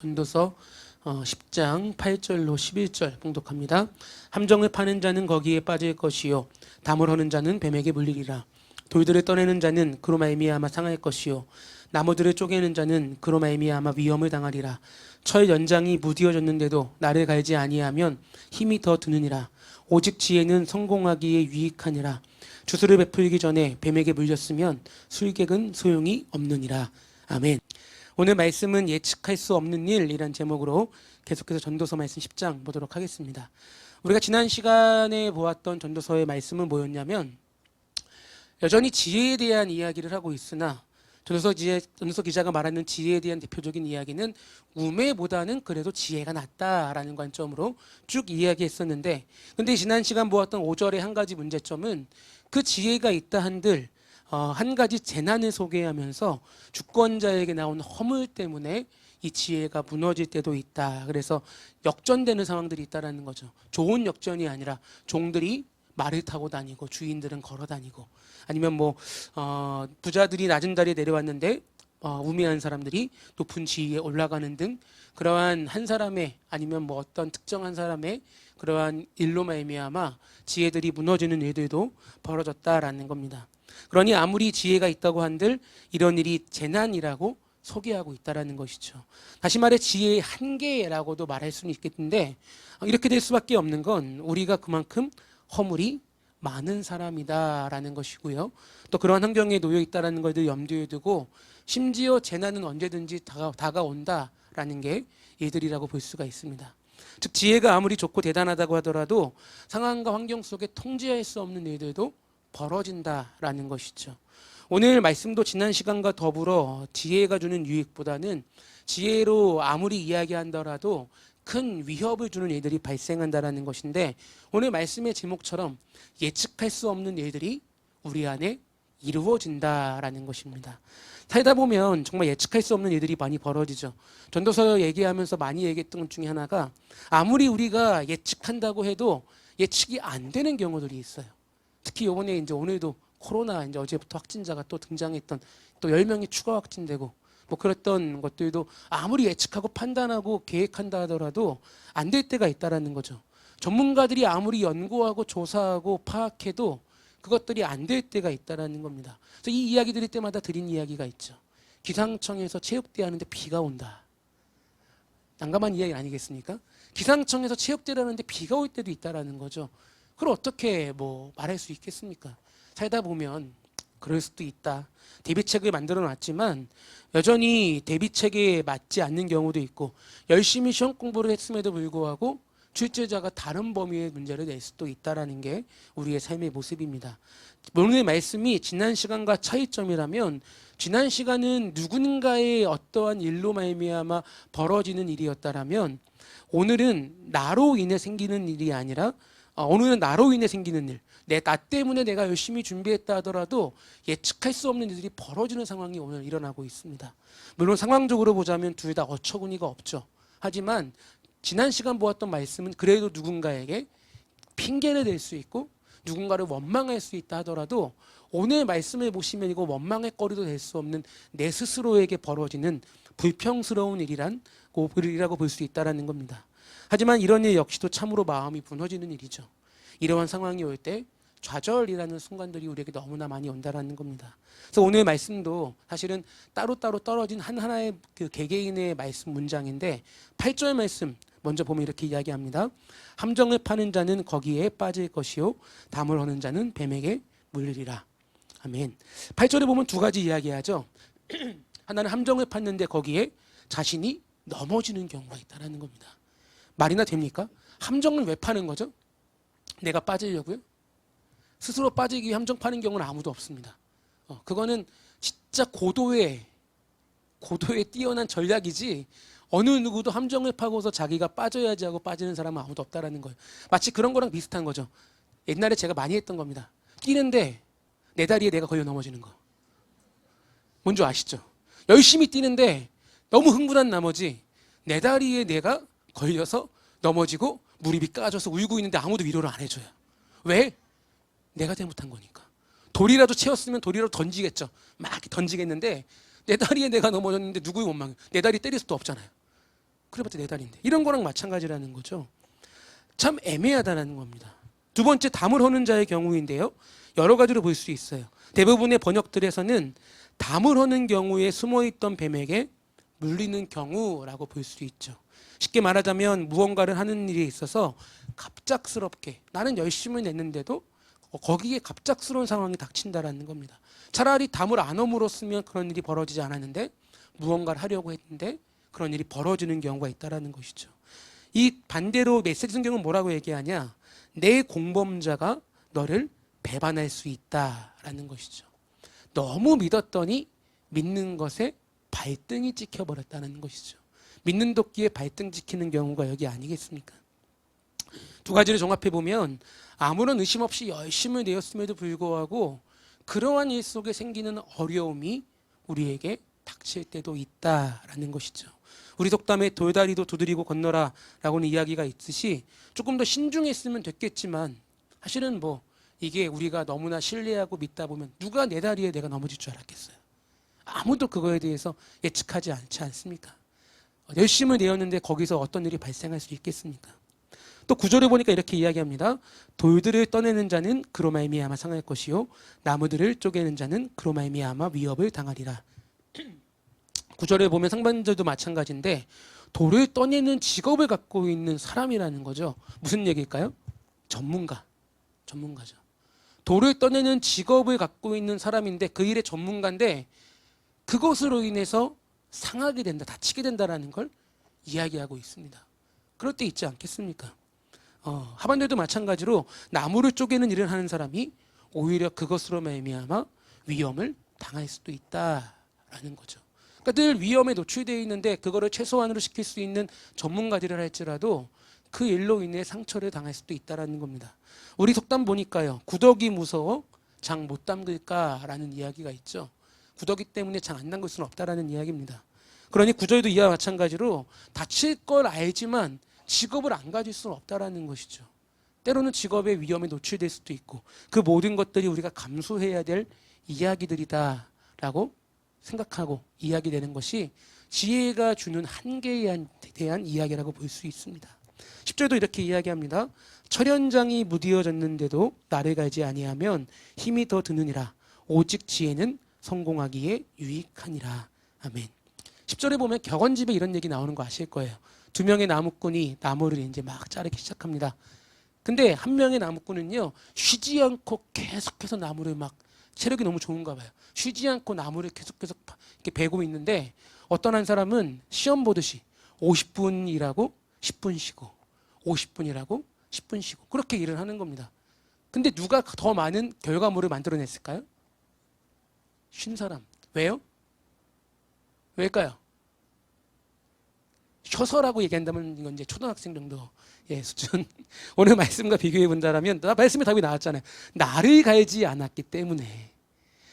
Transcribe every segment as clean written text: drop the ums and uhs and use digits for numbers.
전도서 10장 8절로 11절 봉독합니다. 함정을 파는 자는 거기에 빠질 것이요 담을 허는 자는 뱀에게 물리리라. 돌들을 떠내는 자는 그로 말미암아 상할 것이요 나무들을 쪼개는 자는 그로 말미암아 위험을 당하리라. 철 연장이 무디어졌는데도 나를 갈지 아니하면 힘이 더 드느니라. 오직 지혜는 성공하기에 유익하니라. 주술을 베풀기 전에 뱀에게 물렸으면 술객은 소용이 없느니라. 아멘. 오늘 말씀은 예측할 수 없는 일이란 제목으로 계속해서 전도서 말씀 10장 보도록 하겠습니다. 우리가 지난 시간에 보았던 전도서의 말씀은 뭐였냐면 여전히 지혜에 대한 이야기를 하고 있으나 전도서 기자가 말하는 지혜에 대한 대표적인 이야기는 우매보다는 그래도 지혜가 낫다라는 관점으로 쭉 이야기했었는데, 근데 지난 시간 보았던 5절의 한 가지 문제점은 그 지혜가 있다 한들 한 가지 재난을 소개하면서 주권자에게 나온 허물 때문에 이 지혜가 무너질 때도 있다. 그래서 역전되는 상황들이 있다라는 거죠. 좋은 역전이 아니라 종들이 말을 타고 다니고 주인들은 걸어 다니고, 아니면 부자들이 낮은 자리에 내려왔는데 우매한 사람들이 높은 지위에 올라가는 등 그러한 한 사람의 아니면 어떤 특정한 사람의 그러한 일로 말미암아 지혜들이 무너지는 일들도 벌어졌다라는 겁니다. 그러니 아무리 지혜가 있다고 한들 이런 일이 재난이라고 소개하고 있다라는 것이죠. 다시 말해 지혜의 한계라고도 말할 수는 있겠는데, 이렇게 될 수밖에 없는 건 우리가 그만큼 허물이 많은 사람이다라는 것이고요. 또 그러한 환경에 놓여 있다라는 것을 염두에 두고 심지어 재난은 언제든지 다가온다라는 게 이들이라고 볼 수가 있습니다. 즉 지혜가 아무리 좋고 대단하다고 하더라도 상황과 환경 속에 통제할 수 없는 일들도 벌어진다라는 것이죠. 오늘 말씀도 지난 시간과 더불어 지혜가 주는 유익보다는 지혜로 아무리 이야기한더라도 큰 위협을 주는 일들이 발생한다라는 것인데, 오늘 말씀의 제목처럼 예측할 수 없는 일들이 우리 안에 이루어진다라는 것입니다. 살다 보면 정말 예측할 수 없는 일들이 많이 벌어지죠. 전도서 얘기하면서 많이 얘기했던 것 중에 하나가 아무리 우리가 예측한다고 해도 예측이 안 되는 경우들이 있어요. 특히 이번에 이제 오늘도 코로나 이제 어제부터 확진자가 또 등장했던, 또 10명이 추가 확진되고 그랬던 것들도 아무리 예측하고 판단하고 계획한다 하더라도 안 될 때가 있다라는 거죠. 전문가들이 아무리 연구하고 조사하고 파악해도 그것들이 안 될 때가 있다라는 겁니다. 그래서 이 이야기 드릴 때마다 드린 이야기가 있죠. 기상청에서 체육대 하는데 비가 온다. 난감한 이야기 아니겠습니까? 기상청에서 체육대를 하는데 비가 올 때도 있다라는 거죠. 그걸 어떻게 말할 수 있겠습니까? 살다 보면 그럴 수도 있다. 대비책을 만들어 놨지만 여전히 대비책에 맞지 않는 경우도 있고, 열심히 시험 공부를 했음에도 불구하고 출제자가 다른 범위의 문제를 낼 수도 있다는 게 우리의 삶의 모습입니다. 오늘 말씀이 지난 시간과 차이점이라면, 지난 시간은 누군가의 어떠한 일로 말미암아 벌어지는 일이었다라면, 오늘은 나로 인해 생기는 일이 아니라 오늘은 나로 인해 생기는 일, 나 때문에 내가 열심히 준비했다 하더라도 예측할 수 없는 일들이 벌어지는 상황이 오늘 일어나고 있습니다. 물론 상황적으로 보자면 둘 다 어처구니가 없죠. 하지만 지난 시간 보았던 말씀은 그래도 누군가에게 핑계를 댈 수 있고 누군가를 원망할 수 있다 하더라도, 오늘 말씀을 보시면 이거 원망의 거리도 될 수 없는 내 스스로에게 벌어지는 불평스러운 일이라고 볼 수 있다는 겁니다. 하지만 이런 일 역시도 참으로 마음이 무너지는 일이죠. 이러한 상황이 올 때 좌절이라는 순간들이 우리에게 너무나 많이 온다라는 겁니다. 그래서 오늘 말씀도 사실은 따로따로 떨어진 하나의 그 개개인의 말씀 문장인데, 8절 말씀 먼저 보면 이렇게 이야기합니다. 함정을 파는 자는 거기에 빠질 것이요 담을 허는 자는 뱀에게 물리리라. 아멘. 8절에 보면 두 가지 이야기하죠. 하나는 함정을 팠는데 거기에 자신이 넘어지는 경우가 있다는 겁니다. 말이나 됩니까? 함정을 왜 파는 거죠? 내가 빠지려고요? 스스로 빠지기 위해 함정 파는 경우는 아무도 없습니다. 그거는 진짜 고도의 뛰어난 전략이지, 어느 누구도 함정을 파고서 자기가 빠져야지 하고 빠지는 사람은 아무도 없다라는 거예요. 마치 그런 거랑 비슷한 거죠. 옛날에 제가 많이 했던 겁니다. 뛰는데 내 다리에 내가 걸려 넘어지는 거. 뭔지 아시죠? 열심히 뛰는데 너무 흥분한 나머지 내 다리에 내가 걸려서 넘어지고 무릎이 까져서 울고 있는데 아무도 위로를 안 해줘요. 왜? 내가 잘못한 거니까. 돌이라도 채웠으면 돌이라도 던지겠죠. 막 던지겠는데 내 다리에 내가 넘어졌는데 누구의 원망이에요? 내 다리 때릴 수도 없잖아요. 그래봤자 4달인데. 이런 거랑 마찬가지라는 거죠. 참 애매하다는 겁니다. 두 번째, 담을 허는 자의 경우인데요. 여러 가지로 볼 수 있어요. 대부분의 번역들에서는 담을 허는 경우에 숨어있던 뱀에게 물리는 경우라고 볼 수 있죠. 쉽게 말하자면 무언가를 하는 일에 있어서 갑작스럽게 나는 열심히 냈는데도 거기에 갑작스러운 상황이 닥친다라는 겁니다. 차라리 담을 안 허물었으면 그런 일이 벌어지지 않았는데 무언가를 하려고 했는데 그런 일이 벌어지는 경우가 있다라는 것이죠. 이 반대로 메시지 성경은 뭐라고 얘기하냐? 내 공범자가 너를 배반할 수 있다라는 것이죠. 너무 믿었더니 믿는 것에 발등이 찍혀버렸다는 것이죠. 믿는 도끼에 발등 찍히는 경우가 여기 아니겠습니까? 두 가지를 종합해 보면 아무런 의심 없이 열심을 내었음에도 불구하고 그러한 일 속에 생기는 어려움이 우리에게 닥칠 때도 있다라는 것이죠. 우리 속담에 돌다리도 두드리고 건너라 라고는 이야기가 있듯이 조금 더 신중했으면 됐겠지만 사실은 뭐 이게 우리가 너무나 신뢰하고 믿다 보면 누가 내 다리에 내가 넘어질 줄 알았겠어요. 아무도 그거에 대해서 예측하지 않지 않습니까? 열심을 내었는데 거기서 어떤 일이 발생할 수 있겠습니까? 또 구절을 보니까 이렇게 이야기합니다. 돌들을 떠내는 자는 그로 말미암아 상할 것이요 나무들을 쪼개는 자는 그로 말미암아 위협을 당하리라. 구절에 보면 상반절도 마찬가지인데 돌을 떠내는 직업을 갖고 있는 사람이라는 거죠. 무슨 얘기일까요? 전문가죠. 돌을 떠내는 직업을 갖고 있는 사람인데 그 일의 전문가인데 그것으로 인해서 상하게 된다, 다치게 된다라는 걸 이야기하고 있습니다. 그럴 때 있지 않겠습니까? 하반절도 마찬가지로 나무를 쪼개는 일을 하는 사람이 오히려 그것으로 말미암아 위험을 당할 수도 있다라는 거죠. 그러니까 늘 위험에 노출되어 있는데 그거를 최소한으로 시킬 수 있는 전문가들이라 할지라도 그 일로 인해 상처를 당할 수도 있다라는 겁니다. 우리 속담 보니까요. 구더기 무서워 장 못 담글까라는 이야기가 있죠. 구더기 때문에 장 안 담글 수는 없다라는 이야기입니다. 그러니 구절도 이와 마찬가지로 다칠 걸 알지만 직업을 안 가질 수는 없다라는 것이죠. 때로는 직업의 위험에 노출될 수도 있고 그 모든 것들이 우리가 감수해야 될 이야기들이다라고 생각하고 이야기되는 것이 지혜가 주는 한계에 대한 이야기라고 볼 수 있습니다. 10절도 이렇게 이야기합니다. 철연장이 무디어졌는데도 나를 갈지 아니하면 힘이 더 드느니라. 오직 지혜는 성공하기에 유익하니라. 아멘. 10절에 보면 격언집에 이런 얘기 나오는 거 아실 거예요. 2명의 나무꾼이 나무를 이제 막 자르기 시작합니다. 근데 한 명의 나무꾼은요, 쉬지 않고 계속해서 나무를 막 체력이 너무 좋은가 봐요. 쉬지 않고 나무를 계속 이렇게 베고 있는데 어떤 한 사람은 시험 보듯이 50분 일하고 10분 쉬고 50분 일하고 10분 쉬고 그렇게 일을 하는 겁니다. 근데 누가 더 많은 결과물을 만들어냈을까요? 쉰 사람. 왜요? 왜일까요? 쉬어서라고 얘기한다면 이건 이제 초등학생 정도 수준. 오늘 말씀과 비교해 본다라면 말씀의 답이 나왔잖아요. 나를 갈지 않았기 때문에.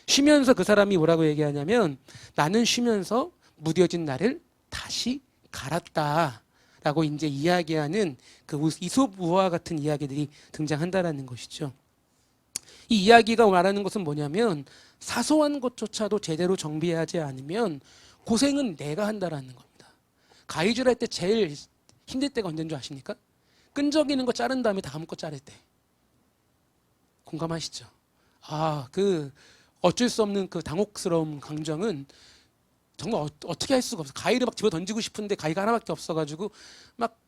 쉬면서 그 사람이 뭐라고 얘기하냐면 나는 쉬면서 무뎌진 나를 다시 갈았다라고 이제 이야기하는 그 이솝우화 같은 이야기들이 등장한다라는 것이죠. 이 이야기가 말하는 것은 뭐냐면 사소한 것조차도 제대로 정비하지 않으면 고생은 내가 한다라는 겁니다. 가위질 할 때 제일 힘들 때가 언제인 줄 아십니까? 끈적이는 거 자른 다음에 다음 거 자를 때. 공감하시죠? 그 어쩔 수 없는 그 당혹스러운 감정은 정말 어떻게 할 수가 없어. 가위를 막 집어 던지고 싶은데 가위가 하나밖에 없어가지고 막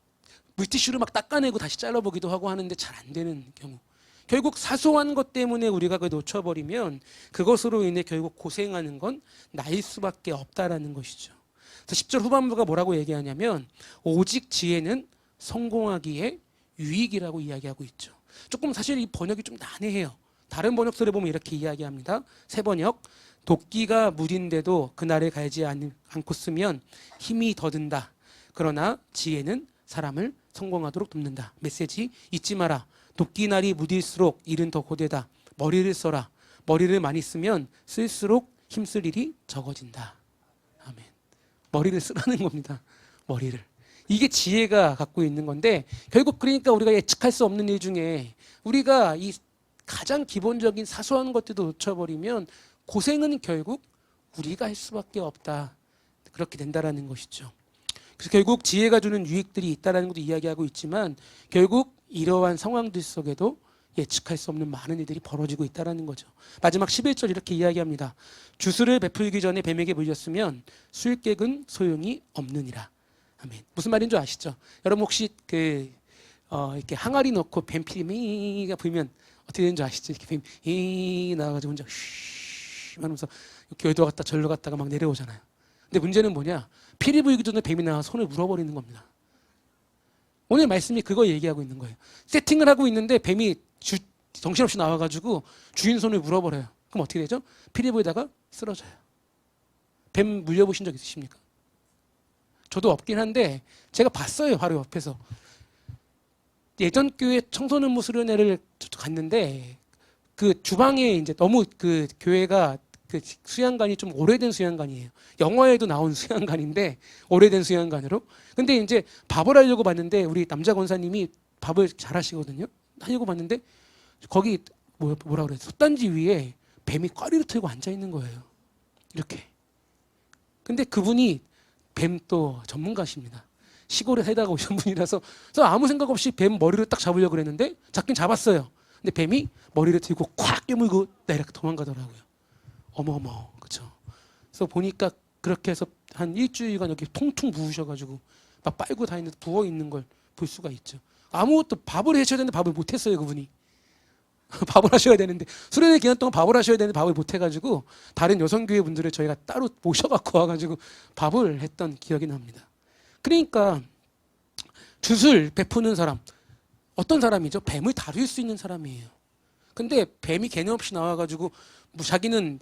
물티슈로 막 닦아내고 다시 잘라보기도 하고 하는데 잘 안 되는 경우. 결국 사소한 것 때문에 우리가 그걸 놓쳐버리면 그것으로 인해 결국 고생하는 건 나일 수밖에 없다라는 것이죠. 그래서 10절 후반부가 뭐라고 얘기하냐면 오직 지혜는 성공하기에 유익이라고 이야기하고 있죠. 조금 사실 이 번역이 좀 난해해요. 다른 번역서를 보면 이렇게 이야기합니다. 새 번역, 도끼가 무딘데도 그날을 갈지 않고 쓰면 힘이 더 든다. 그러나 지혜는 사람을 성공하도록 돕는다. 메시지 잊지 마라. 도끼날이 무딜수록 일은 더 고되다. 머리를 써라. 머리를 많이 쓰면 쓸수록 힘쓸 일이 적어진다. 아멘. 머리를 쓰라는 겁니다. 머리를. 이게 지혜가 갖고 있는 건데 결국 그러니까 우리가 예측할 수 없는 일 중에 우리가 이 가장 기본적인 사소한 것들도 놓쳐버리면 고생은 결국 우리가 할 수밖에 없다. 그렇게 된다라는 것이죠. 그래서 결국 지혜가 주는 유익들이 있다라는 것도 이야기하고 있지만 결국 이러한 상황들 속에도 예측할 수 없는 많은 일들이 벌어지고 있다는 거죠. 마지막 11절 이렇게 이야기합니다. 주술을 베풀기 전에 뱀에게 물렸으면 술객은 소용이 없느니라. 아멘. 무슨 말인 줄 아시죠? 여러분 혹시 이렇게 항아리 넣고 뱀피리가 불면 어떻게 되는 줄 아시죠? 이렇게 뱀이 나와가지고 혼자 쉬 하면서 교회도 갔다 절로 갔다가 막 내려오잖아요. 근데 문제는 뭐냐? 피리 불기 전에 뱀이 나와 손을 물어버리는 겁니다. 오늘 말씀이 그거 얘기하고 있는 거예요. 세팅을 하고 있는데 뱀이 정신없이 나와가지고 주인 손을 물어버려요. 그럼 어떻게 되죠? 피리 보이다가 쓰러져요. 뱀 물려보신 적 있으십니까? 저도 없긴 한데 제가 봤어요. 바로 옆에서. 예전 교회 청소년부 수련회를 갔는데 그 주방에 이제 너무 그 교회가 그 수양관이 좀 오래된 수양관이에요. 영화에도 나온 수양관인데 오래된 수양관으로. 근데 이제 밥을 하려고 봤는데 우리 남자 권사님이 밥을 잘 하시거든요. 하려고 봤는데 거기 뭐라 그래? 솥단지 위에 뱀이 꽈리를 틀고 앉아 있는 거예요. 이렇게. 근데 그분이 뱀 또 전문가십니다. 시골에 살다가 오신 분이라서 그래서 아무 생각 없이 뱀 머리를 딱 잡으려고 그랬는데 잡긴 잡았어요. 근데 뱀이 머리를 들고 콱 깨물고 내려가 도망가더라고요. 어머어머, 그렇죠. 그래서 보니까 그렇게 해서 한 일주일간 여기 통통 부으셔가지고 막 빨고 다니는 부어 있는 걸 볼 수가 있죠. 아무것도 밥을 하셔야 되는데 밥을 못했어요 그분이. 밥을 하셔야 되는데 수련회 기간 동안 밥을 하셔야 되는데 밥을 못해가지고 다른 여성교회 분들을 저희가 따로 모셔갖고 와가지고 밥을 했던 기억이 납니다. 그러니까 주술 베푸는 사람 어떤 사람이죠? 뱀을 다룰 수 있는 사람이에요. 근데 뱀이 개념 없이 나와가지고 자기는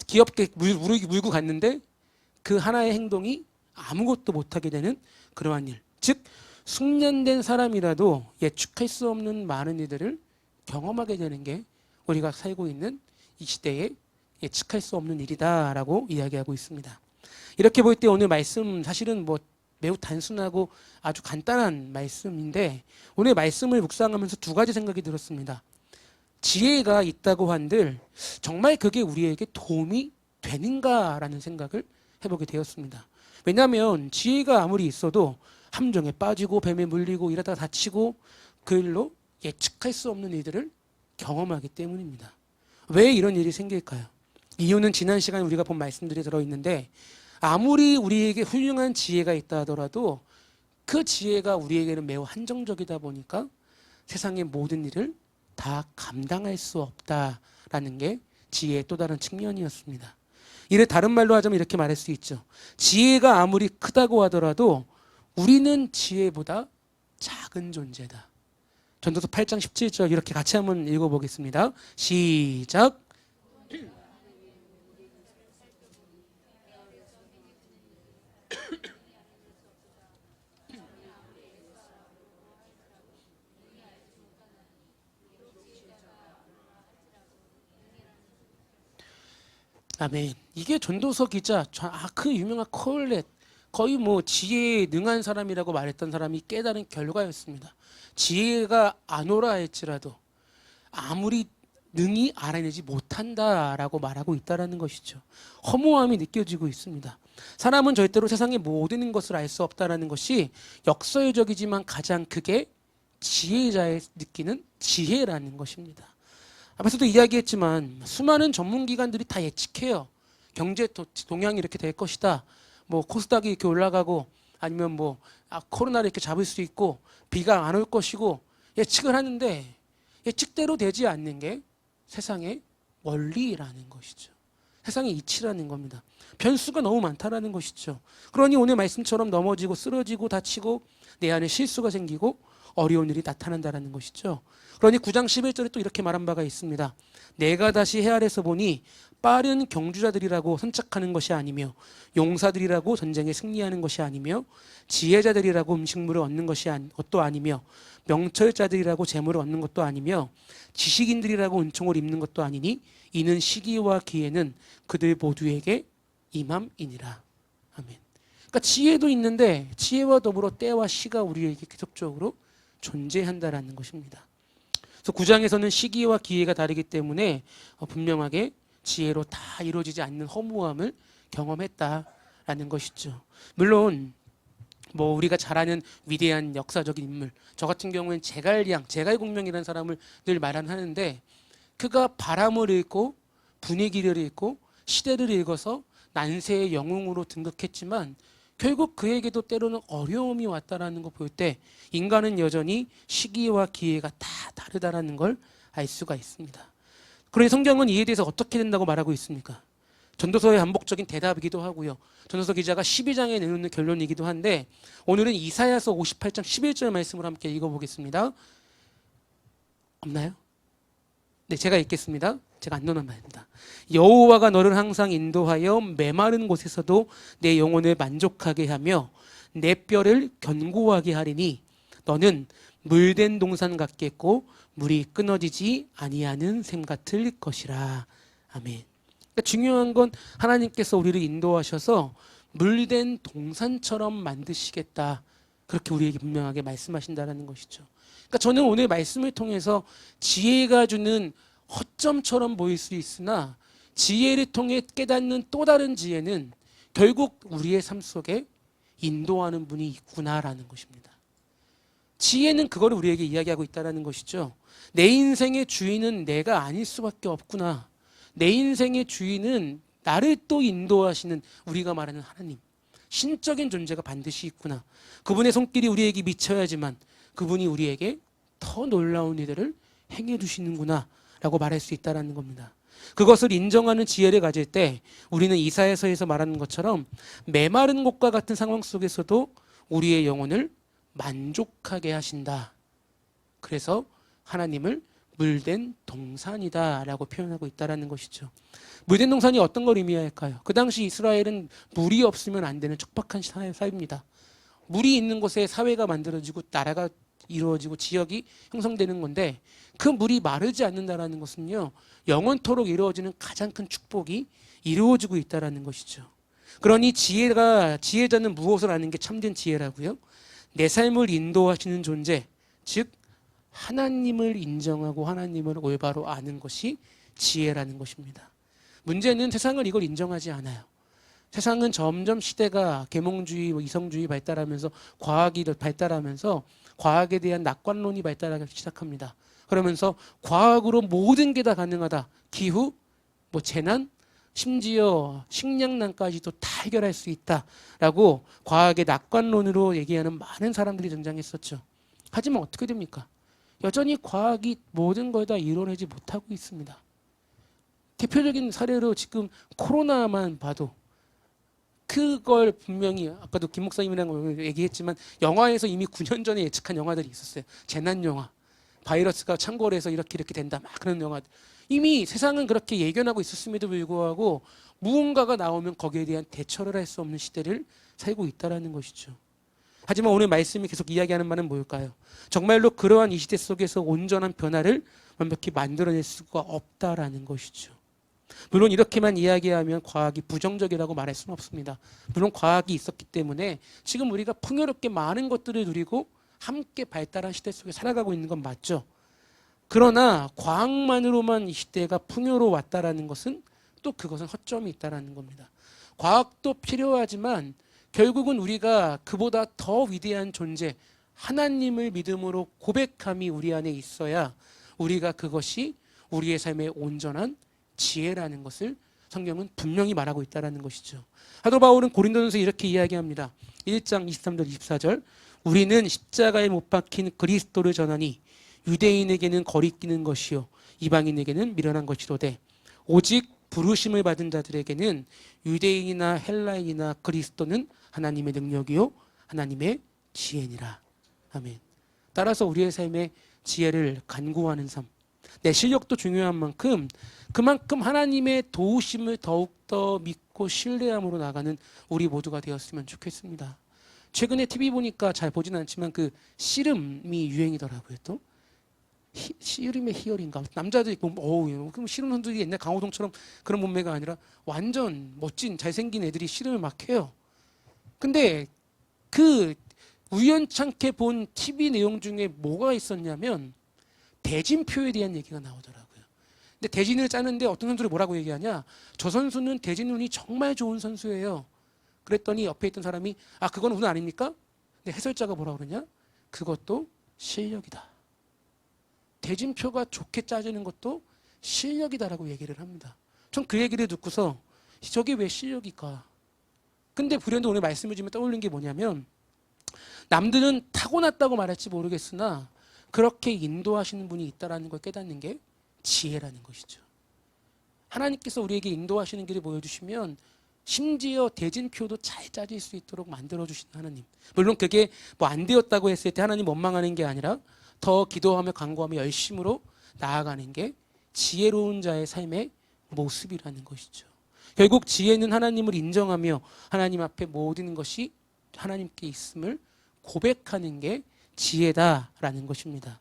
귀엽게 물고 갔는데 그 하나의 행동이 아무것도 못하게 되는 그러한 일. 즉 숙련된 사람이라도 예측할 수 없는 많은 일들을 경험하게 되는 게 우리가 살고 있는 이 시대에 예측할 수 없는 일이다라고 이야기하고 있습니다. 이렇게 볼 때 오늘 말씀 사실은 뭐 매우 단순하고 아주 간단한 말씀인데 오늘 말씀을 묵상하면서 두 가지 생각이 들었습니다. 지혜가 있다고 한들 정말 그게 우리에게 도움이 되는가라는 생각을 해보게 되었습니다. 왜냐하면 지혜가 아무리 있어도 함정에 빠지고 뱀에 물리고 이러다가 다치고 그 일로 예측할 수 없는 일들을 경험하기 때문입니다. 왜 이런 일이 생길까요? 이유는 지난 시간에 우리가 본 말씀들이 들어있는데 아무리 우리에게 훌륭한 지혜가 있다 하더라도 그 지혜가 우리에게는 매우 한정적이다 보니까 세상의 모든 일을 다 감당할 수 없다라는 게 지혜의 또 다른 측면이었습니다. 이를 다른 말로 하자면 이렇게 말할 수 있죠. 지혜가 아무리 크다고 하더라도 우리는 지혜보다 작은 존재다. 전도서 8장 17절 이렇게 같이 한번 읽어보겠습니다. 시작. 아멘. 이게 전도서 기자, 그 유명한 콜렛, 거의 뭐 지혜에 능한 사람이라고 말했던 사람이 깨달은 결과였습니다. 지혜가 안 오라 할지라도 아무리 능히 알아내지 못한다라고 말하고 있다는 것이죠. 허무함이 느껴지고 있습니다. 사람은 절대로 세상의 모든 것을 알 수 없다는 것이 역설적이지만 가장 크게 지혜자의 느끼는 지혜라는 것입니다. 앞에서도 이야기했지만 수많은 전문기관들이 다 예측해요. 경제 동향이 이렇게 될 것이다. 뭐 코스닥이 이렇게 올라가고 아니면 뭐 코로나를 이렇게 잡을 수 있고 비가 안 올 것이고 예측을 하는데 예측대로 되지 않는 게 세상의 원리라는 것이죠. 세상의 이치라는 겁니다. 변수가 너무 많다라는 것이죠. 그러니 오늘 말씀처럼 넘어지고 쓰러지고 다치고 내 안에 실수가 생기고 어려운 일이 나타난다는 것이죠. 그러니 9장 11절에 또 이렇게 말한 바가 있습니다. 내가 다시 헤아려서 보니 빠른 경주자들이라고 선착하는 것이 아니며 용사들이라고 전쟁에 승리하는 것이 아니며 지혜자들이라고 음식물을 얻는 것도 아니며 명철자들이라고 재물을 얻는 것도 아니며 지식인들이라고 은총을 입는 것도 아니니 이는 시기와 기회는 그들 모두에게 임함이니라. 아멘. 그러니까 지혜도 있는데 지혜와 더불어 때와 시가 우리에게 계속적으로 존재한다라는 것입니다. 그래서 9장에서는 시기와 기회가 다르기 때문에 분명하게 지혜로 다 이루어지지 않는 허무함을 경험했다라는 것이죠. 물론 뭐 우리가 잘 아는 위대한 역사적인 인물, 저 같은 경우엔 제갈량, 제갈공명이라는 사람을 늘 말하는데, 그가 바람을 읽고 분위기를 읽고 시대를 읽어서 난세의 영웅으로 등극했지만 결국 그에게도 때로는 어려움이 왔다라는 거 볼 때 인간은 여전히 시기와 기회가 다 다르다라는 걸 알 수가 있습니다. 그러니 성경은 이에 대해서 어떻게 된다고 말하고 있습니까? 전도서의 반복적인 대답이기도 하고요. 전도서 기자가 12장에 내놓는 결론이기도 한데, 오늘은 이사야서 58장 11절 말씀을 함께 읽어보겠습니다. 없나요? 네, 제가 읽겠습니다. 제가 안 넣는 말입니다. 여호와가 너를 항상 인도하여 메마른 곳에서도 내 영혼을 만족하게 하며 내 뼈를 견고하게 하리니 너는 물된 동산 같겠고 물이 끊어지지 아니하는 샘 같을 것이라. 아멘. 그러니까 중요한 건 하나님께서 우리를 인도하셔서 물된 동산처럼 만드시겠다, 그렇게 우리에게 분명하게 말씀하신다는 것이죠. 그러니까 저는 오늘 말씀을 통해서 지혜가 주는 허점처럼 보일 수 있으나 지혜를 통해 깨닫는 또 다른 지혜는 결국 우리의 삶 속에 인도하는 분이 있구나라는 것입니다. 지혜는 그거를 우리에게 이야기하고 있다는 것이죠. 내 인생의 주인은 내가 아닐 수밖에 없구나. 내 인생의 주인은 나를 또 인도하시는 우리가 말하는 하나님, 신적인 존재가 반드시 있구나. 그분의 손길이 우리에게 미쳐야지만 그분이 우리에게 더 놀라운 일들을 행해 주시는구나 라고 말할 수 있다는 겁니다. 그것을 인정하는 지혜를 가질 때 우리는 이사야서에서 말하는 것처럼 메마른 곳과 같은 상황 속에서도 우리의 영혼을 만족하게 하신다. 그래서 하나님을 물된 동산이다 라고 표현하고 있다는 것이죠. 물된 동산이 어떤 걸 의미할까요? 그 당시 이스라엘은 물이 없으면 안 되는 척박한 사회입니다. 물이 있는 곳에 사회가 만들어지고 나라가 이루어지고 지역이 형성되는 건데, 그 물이 마르지 않는다는 것은요, 영원토록 이루어지는 가장 큰 축복이 이루어지고 있다는 것이죠. 그러니 지혜자는 무엇을 아는 게 참된 지혜라고요? 내 삶을 인도하시는 존재, 즉 하나님을 인정하고 하나님을 올바로 아는 것이 지혜라는 것입니다. 문제는 세상은 이걸 인정하지 않아요. 세상은 점점 시대가 계몽주의, 이성주의 발달하면서 과학이 발달하면서 과학에 대한 낙관론이 발달하기 시작합니다. 그러면서 과학으로 모든 게 다 가능하다. 기후, 재난, 심지어 식량난까지도 다 해결할 수 있다라고 과학의 낙관론으로 얘기하는 많은 사람들이 등장했었죠. 하지만 어떻게 됩니까? 여전히 과학이 모든 걸 다 이뤄내지 못하고 있습니다. 대표적인 사례로 지금 코로나만 봐도 그걸 분명히 아까도 김 목사님이랑 얘기했지만 영화에서 이미 9년 전에 예측한 영화들이 있었어요. 재난 영화, 바이러스가 창궐해서 이렇게 된다, 막 그런 영화들. 이미 세상은 그렇게 예견하고 있었음에도 불구하고 무언가가 나오면 거기에 대한 대처를 할 수 없는 시대를 살고 있다는 것이죠. 하지만 오늘 말씀이 계속 이야기하는 바는 뭘까요? 정말로 그러한 이 시대 속에서 온전한 변화를 완벽히 만들어낼 수가 없다라는 것이죠. 물론 이렇게만 이야기하면 과학이 부정적이라고 말할 수는 없습니다. 물론 과학이 있었기 때문에 지금 우리가 풍요롭게 많은 것들을 누리고 함께 발달한 시대 속에 살아가고 있는 건 맞죠. 그러나 과학만으로만 이 시대가 풍요로웠다라는 것은 또 그것은 허점이 있다라는 겁니다. 과학도 필요하지만 결국은 우리가 그보다 더 위대한 존재, 하나님을 믿음으로 고백함이 우리 안에 있어야 우리가 그것이 우리의 삶의 온전한 지혜라는 것을 성경은 분명히 말하고 있다는 것이죠. 사도 바울은 고린도전서에 이렇게 이야기합니다. 1장 23절 24절, 우리는 십자가에 못 박힌 그리스도를 전하니 유대인에게는 거리끼는 것이요 이방인에게는 미련한 것이로되 오직 부르심을 받은 자들에게는 유대인이나 헬라인이나 그리스도는 하나님의 능력이요 하나님의 지혜니라. 아멘. 따라서 우리의 삶의 지혜를 간구하는 삶, 내 실력도 중요한 만큼 그만큼 하나님의 도우심을 더욱더 믿고 신뢰함으로 나가는 우리 모두가 되었으면 좋겠습니다. 최근에 TV 보니까 잘 보지는 않지만 그 씨름이 유행이더라고요. 또 씨름의 희열인가, 남자들이 그럼 씨름 선수들이 옛날 강호동처럼 그런 몸매가 아니라 완전 멋진 잘생긴 애들이 씨름을 막 해요. 근데 그 우연찮게 본 TV 내용 중에 뭐가 있었냐면 대진표에 대한 얘기가 나오더라고요. 근데 대진을 짜는데 어떤 선수를 뭐라고 얘기하냐, 저 선수는 대진 운이 정말 좋은 선수예요. 그랬더니 옆에 있던 사람이 그건 운 아닙니까? 근데 해설자가 뭐라 그러냐? 그것도 실력이다. 대진표가 좋게 짜지는 것도 실력이다라고 얘기를 합니다. 전 그 얘기를 듣고서 저게 왜 실력일까? 근데 불현도 오늘 말씀을 주면 떠올린 게 뭐냐면 남들은 타고났다고 말할지 모르겠으나 그렇게 인도하시는 분이 있다는 걸 깨닫는 게 지혜라는 것이죠. 하나님께서 우리에게 인도하시는 길을 보여주시면 심지어 대진표도 잘 짜질 수 있도록 만들어주시는 하나님. 물론 그게 뭐 안 되었다고 했을 때 하나님 원망하는 게 아니라 더 기도하며 간구하며 열심으로 나아가는 게 지혜로운 자의 삶의 모습이라는 것이죠. 결국 지혜는 하나님을 인정하며 하나님 앞에 모든 것이 하나님께 있음을 고백하는 게 지혜다라는 것입니다.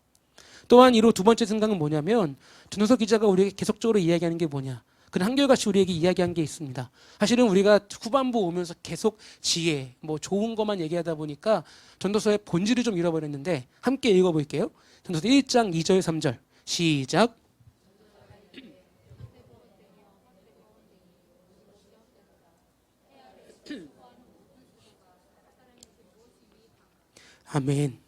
또한 이로 두 번째 생각은 뭐냐면 전도서 기자가 우리에게 계속적으로 이야기하는 게 뭐냐. 그는 한결같이 우리에게 이야기한 게 있습니다. 사실은 우리가 후반부 오면서 계속 지혜, 뭐 좋은 것만 얘기하다 보니까 전도서의 본질을 좀 잃어버렸는데 함께 읽어볼게요. 전도서 1장 2절 3절 시작. 아멘.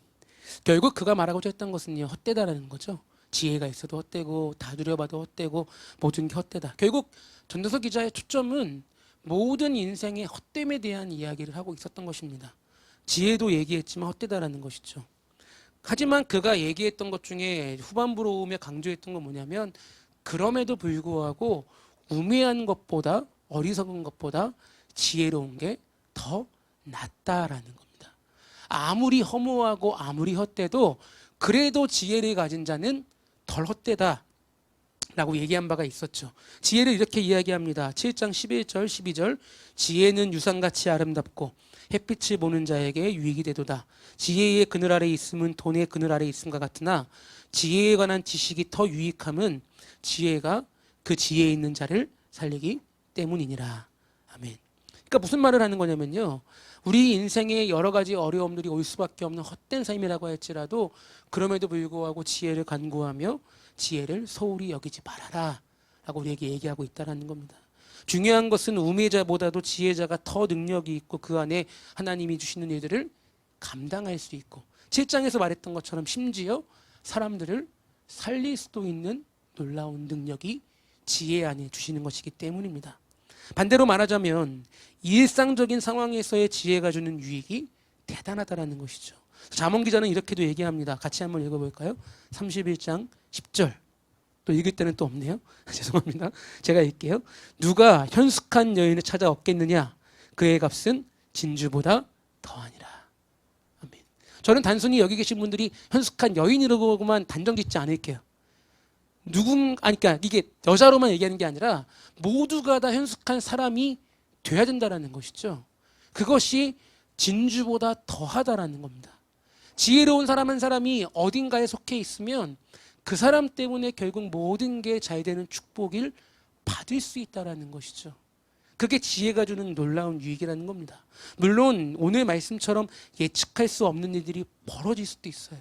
결국 그가 말하고자 했던 것은요, 헛되다라는 거죠. 지혜가 있어도 헛되고 다 누려봐도 헛되고 모든 게 헛되다. 결국 전도서 기자의 초점은 모든 인생의 헛됨에 대한 이야기를 하고 있었던 것입니다. 지혜도 얘기했지만 헛되다라는 것이죠. 하지만 그가 얘기했던 것 중에 후반부로 오며 강조했던 건 뭐냐면 그럼에도 불구하고 우매한 것보다 어리석은 것보다 지혜로운 게 더 낫다라는 겁니다. 아무리 허무하고 아무리 헛되도 그래도 지혜를 가진 자는 덜 헛되다 라고 얘기한 바가 있었죠. 지혜를 이렇게 이야기합니다. 7장 11절 12절 지혜는 유상같이 아름답고 햇빛을 보는 자에게 유익이 되도다. 지혜의 그늘 아래 있음은 돈의 그늘 아래 있음과 같으나 지혜에 관한 지식이 더 유익함은 지혜가 그 지혜에 있는 자를 살리기 때문이니라. 아멘. 그러니까 무슨 말을 하는 거냐면요. 우리 인생에 여러 가지 어려움들이 올 수밖에 없는 헛된 삶이라고 할지라도 그럼에도 불구하고 지혜를 간구하며 지혜를 소홀히 여기지 말아라 라고 우리에게 얘기하고 있다는 겁니다. 중요한 것은 우매자보다도 지혜자가 더 능력이 있고 그 안에 하나님이 주시는 일들을 감당할 수 있고 7장에서 말했던 것처럼 심지어 사람들을 살릴 수도 있는 놀라운 능력이 지혜 안에 주시는 것이기 때문입니다. 반대로 말하자면 일상적인 상황에서의 지혜가 주는 유익이 대단하다는 것이죠. 잠언 기자는 이렇게도 얘기합니다. 같이 한번 읽어볼까요? 31장 10절. 또 읽을 때는 또 없네요. 죄송합니다. 제가 읽게요. 누가 현숙한 여인을 찾아 얻겠느냐? 그의 값은 진주보다 더하니라. 아멘. 저는 단순히 여기 계신 분들이 현숙한 여인이라고만 단정 짓지 않을게요. 그러니까 이게 여자로만 얘기하는 게 아니라 모두가 다 현숙한 사람이 돼야 된다는 것이죠. 그것이 진주보다 더하다라는 겁니다. 지혜로운 사람 한 사람이 어딘가에 속해 있으면 그 사람 때문에 결국 모든 게 잘 되는 축복을 받을 수 있다는 것이죠. 그게 지혜가 주는 놀라운 유익이라는 겁니다. 물론 오늘 말씀처럼 예측할 수 없는 일들이 벌어질 수도 있어요.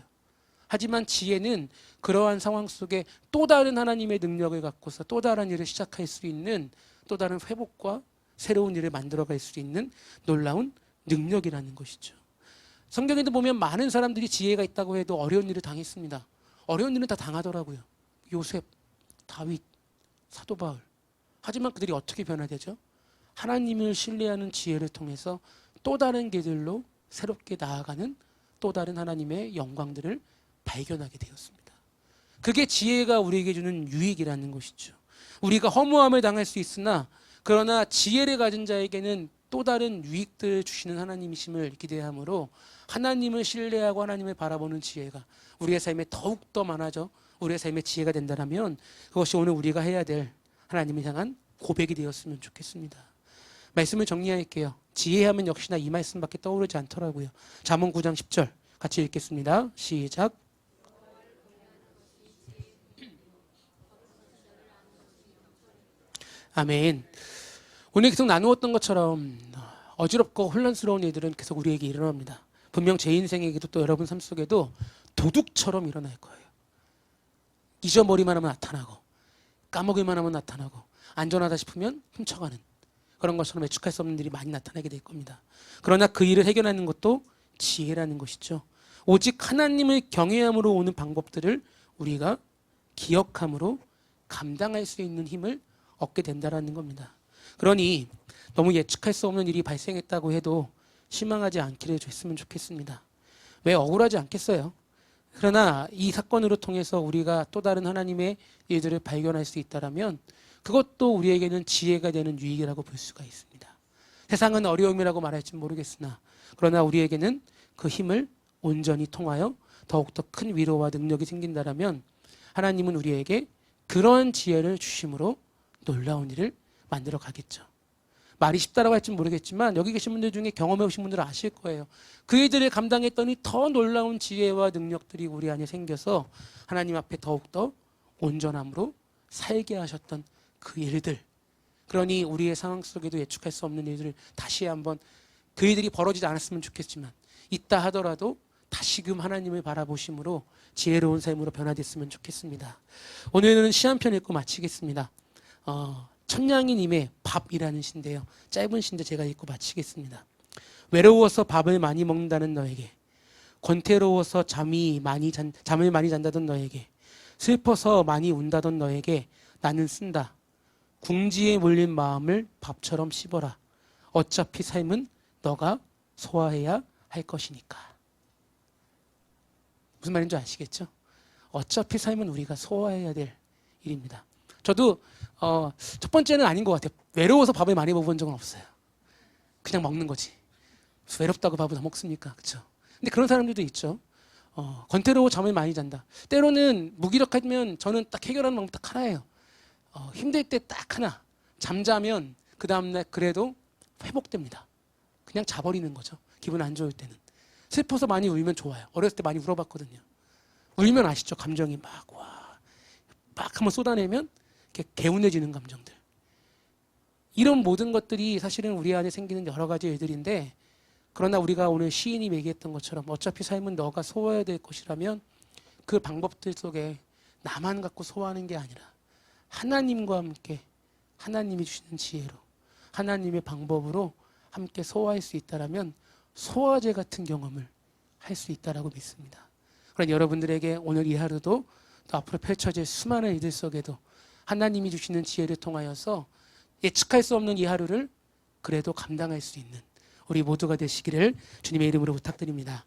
하지만 지혜는 그러한 상황 속에 또 다른 하나님의 능력을 갖고서 또 다른 일을 시작할 수 있는 또 다른 회복과 새로운 일을 만들어갈 수 있는 놀라운 능력이라는 것이죠. 성경에도 보면 많은 사람들이 지혜가 있다고 해도 어려운 일을 당했습니다. 어려운 일은 다 당하더라고요. 요셉, 다윗, 사도 바울. 하지만 그들이 어떻게 변화되죠? 하나님을 신뢰하는 지혜를 통해서 또 다른 길들로 새롭게 나아가는 또 다른 하나님의 영광들을 발견하게 되었습니다. 그게 지혜가 우리에게 주는 유익이라는 것이죠. 우리가 허무함을 당할 수 있으나 그러나 지혜를 가진 자에게는 또 다른 유익들을 주시는 하나님이심을 기대함으로 하나님을 신뢰하고 하나님을 바라보는 지혜가 우리의 삶에 더욱더 많아져 우리의 삶의 지혜가 된다면 그것이 오늘 우리가 해야 될 하나님을 향한 고백이 되었으면 좋겠습니다. 말씀을 정리할게요. 지혜하면 역시나 이 말씀밖에 떠오르지 않더라고요. 잠언 9장 10절 같이 읽겠습니다. 시작. 아멘. 오늘 계속 나누었던 것처럼 어지럽고 혼란스러운 일들은 계속 우리에게 일어납니다. 분명 제 인생에게도 또 여러분 삶 속에도 도둑처럼 일어날 거예요. 잊어버리만 하면 나타나고 까먹을만 하면 나타나고 안전하다 싶으면 훔쳐가는 그런 것처럼 예측할 수 없는 일이 많이 나타나게 될 겁니다. 그러나 그 일을 해결하는 것도 지혜라는 것이죠. 오직 하나님을 경외함으로 오는 방법들을 우리가 기억함으로 감당할 수 있는 힘을 얻게 된다는 겁니다. 그러니 너무 예측할 수 없는 일이 발생했다고 해도 실망하지 않기를 했으면 좋겠습니다. 왜 억울하지 않겠어요? 그러나 이 사건으로 통해서 우리가 또 다른 하나님의 일들을 발견할 수 있다면 그것도 우리에게는 지혜가 되는 유익이라고 볼 수가 있습니다. 세상은 어려움이라고 말할지 모르겠으나 그러나 우리에게는 그 힘을 온전히 통하여 더욱더 큰 위로와 능력이 생긴다면 하나님은 우리에게 그런 지혜를 주심으로 놀라운 일을 만들어 가겠죠. 말이 쉽다라고 할지 모르겠지만 여기 계신 분들 중에 경험해 오신 분들은 아실 거예요. 그 일들을 감당했더니 더 놀라운 지혜와 능력들이 우리 안에 생겨서 하나님 앞에 더욱더 온전함으로 살게 하셨던 그 일들. 그러니 우리의 상황 속에도 예측할 수 없는 일들을 다시 한번 그 일들이 벌어지지 않았으면 좋겠지만 있다 하더라도 다시금 하나님을 바라보심으로 지혜로운 삶으로 변화됐으면 좋겠습니다. 오늘은 시 한 편 읽고 마치겠습니다. 천냥이님의 밥이라는 시인데요. 짧은 시인데 제가 읽고 마치겠습니다. 외로워서 밥을 많이 먹는다는 너에게, 권태로워서 잠을 많이 잔다던 너에게, 슬퍼서 많이 운다던 너에게 나는 쓴다. 궁지에 몰린 마음을 밥처럼 씹어라. 어차피 삶은 너가 소화해야 할 것이니까. 무슨 말인지 아시겠죠? 어차피 삶은 우리가 소화해야 될 일입니다. 저도 첫 번째는 아닌 것 같아요. 외로워서 밥을 많이 먹어본 적은 없어요. 그냥 먹는 거지. 외롭다고 밥을 다 먹습니까? 그렇죠? 근데 그런 사람들도 있죠. 권태로워 잠을 많이 잔다. 때로는 무기력하면 저는 딱 해결하는 방법 딱 하나예요. 힘들 때 딱 하나. 잠자면 그 다음날 그래도 회복됩니다. 그냥 자버리는 거죠. 기분 안 좋을 때는. 슬퍼서 많이 울면 좋아요. 어렸을 때 많이 울어봤거든요. 울면 아시죠? 감정이 막 한번 쏟아내면 이렇게 개운해지는 감정들. 이런 모든 것들이 사실은 우리 안에 생기는 여러 가지 일들인데 그러나 우리가 오늘 시인이 얘기했던 것처럼 어차피 삶은 너가 소화해야 될 것이라면 그 방법들 속에 나만 갖고 소화하는 게 아니라 하나님과 함께 하나님이 주시는 지혜로 하나님의 방법으로 함께 소화할 수 있다면 소화제 같은 경험을 할 수 있다라고 믿습니다. 그러니 여러분들에게 오늘 이 하루도 또 앞으로 펼쳐질 수많은 일들 속에도 하나님이 주시는 지혜를 통하여서 예측할 수 없는 이 하루를 그래도 감당할 수 있는 우리 모두가 되시기를 주님의 이름으로 부탁드립니다.